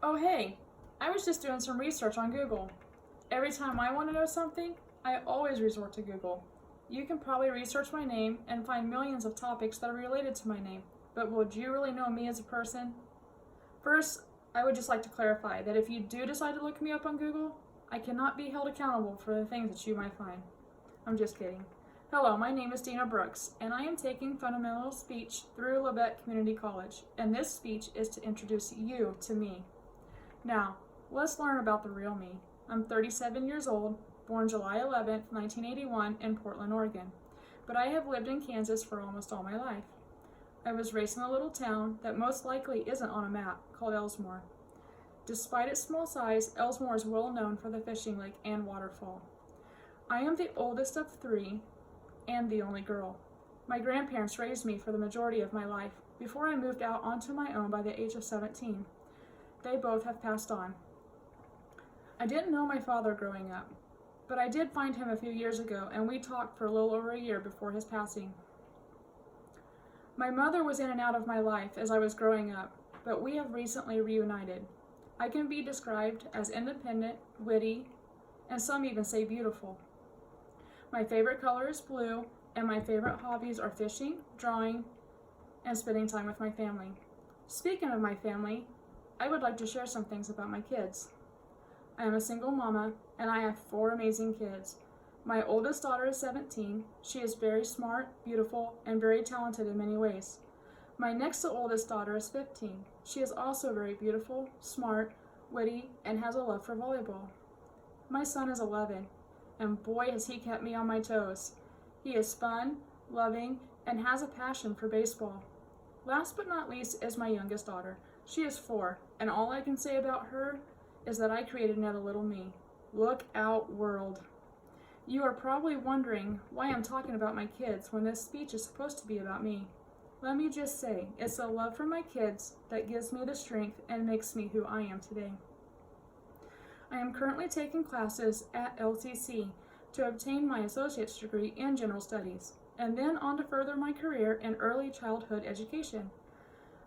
Oh hey, I was just doing some research on Google. Every time I want to know something, I always resort to Google. You can probably research my name and find millions of topics that are related to my name, but would you really know me as a person? First, I would just like to clarify that if you do decide to look me up on Google, I cannot be held accountable for the things that you might find. I'm just kidding. Hello, my name is Dina Brooks, and I am taking fundamental speech through Labette Community College, and this speech is to introduce you to me. Now, let's learn about the real me. I'm 37 years old, born July 11th, 1981 in Portland, Oregon, but I have lived in Kansas for almost all my life. I was raised in a little town that most likely isn't on a map called Elsmore. Despite its small size, Elsmore is well known for the fishing lake and waterfall. I am the oldest of three and the only girl. My grandparents raised me for the majority of my life before I moved out onto my own by the age of 17. They both have passed on. I didn't know my father growing up, but I did find him a few years ago, and we talked for a little over a year before his passing. My mother was in and out of my life as I was growing up, but we have recently reunited. I can be described as independent, witty, and some even say beautiful. My favorite color is blue, and my favorite hobbies are fishing, drawing, and spending time with my family. Speaking of my family, I would like to share some things about my kids. I am a single mama, and I have 4 amazing kids. My oldest daughter is 17. She is very smart, beautiful, and very talented in many ways. My next to oldest daughter is 15. She is also very beautiful, smart, witty, and has a love for volleyball. My son is 11, and boy has he kept me on my toes. He is fun, loving, and has a passion for baseball. Last but not least is my youngest daughter. She is 4, and all I can say about her is that I created another little me. Look out, world. You are probably wondering why I'm talking about my kids when this speech is supposed to be about me. Let me just say, it's the love for my kids that gives me the strength and makes me who I am today. I am currently taking classes at LCC to obtain my associate's degree in general studies, and then on to further my career in early childhood education.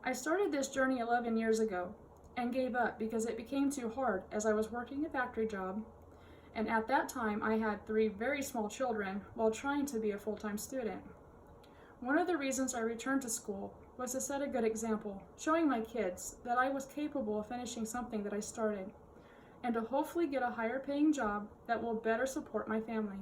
I started this journey 11 years ago and gave up because it became too hard as I was working a factory job, and at that time I had 3 very small children while trying to be a full-time student. One of the reasons I returned to school was to set a good example, showing my kids that I was capable of finishing something that I started, and to hopefully get a higher paying job that will better support my family.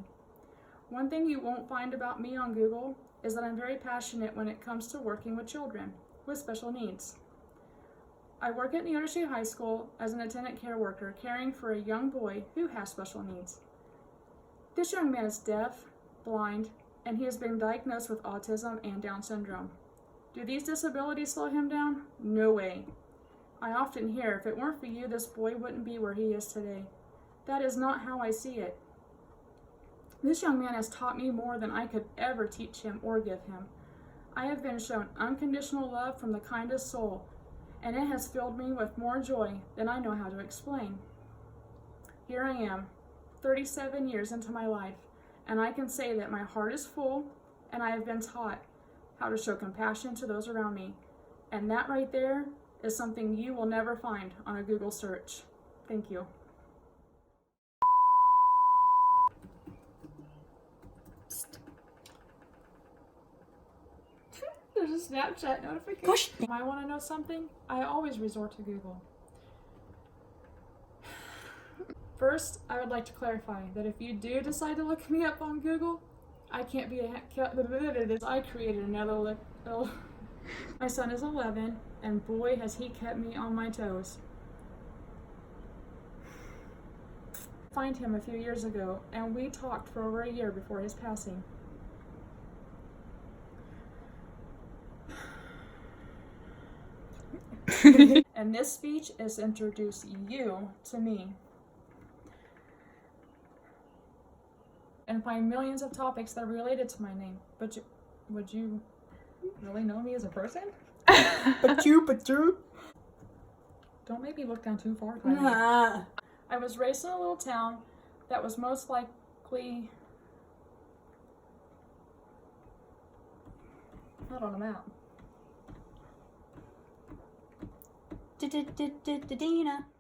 One thing you won't find about me on Google is that I'm very passionate when it comes to working with children with special needs. I work at New Jersey High School as an attendant care worker, caring for a young boy who has special needs. This young man is deaf, blind, and he has been diagnosed with autism and Down syndrome. Do these disabilities slow him down? No way. I often hear, if it weren't for you, this boy wouldn't be where he is today. That is not how I see it. This young man has taught me more than I could ever teach him or give him. I have been shown unconditional love from the kindest soul, and it has filled me with more joy than I know how to explain. Here I am, 37 years into my life, and I can say that my heart is full, and I have been taught how to show compassion to those around me. And that right there is something you will never find on a Google search. Thank you. There's a Snapchat notification. Gosh. If I want to know something, I always resort to Google. First, I would like to clarify that if you do decide to look me up on Google, I can't be I created another little. My son is 11, and boy has he kept me on my toes. I found him a few years ago, and we talked for over a year before his passing. And this speech is to introduce you to me and find millions of topics that are related to my name. But would you really know me as a person? But you. Don't make me look down too far. Nah. I was raised in a little town that was most likely not on a map. Dina.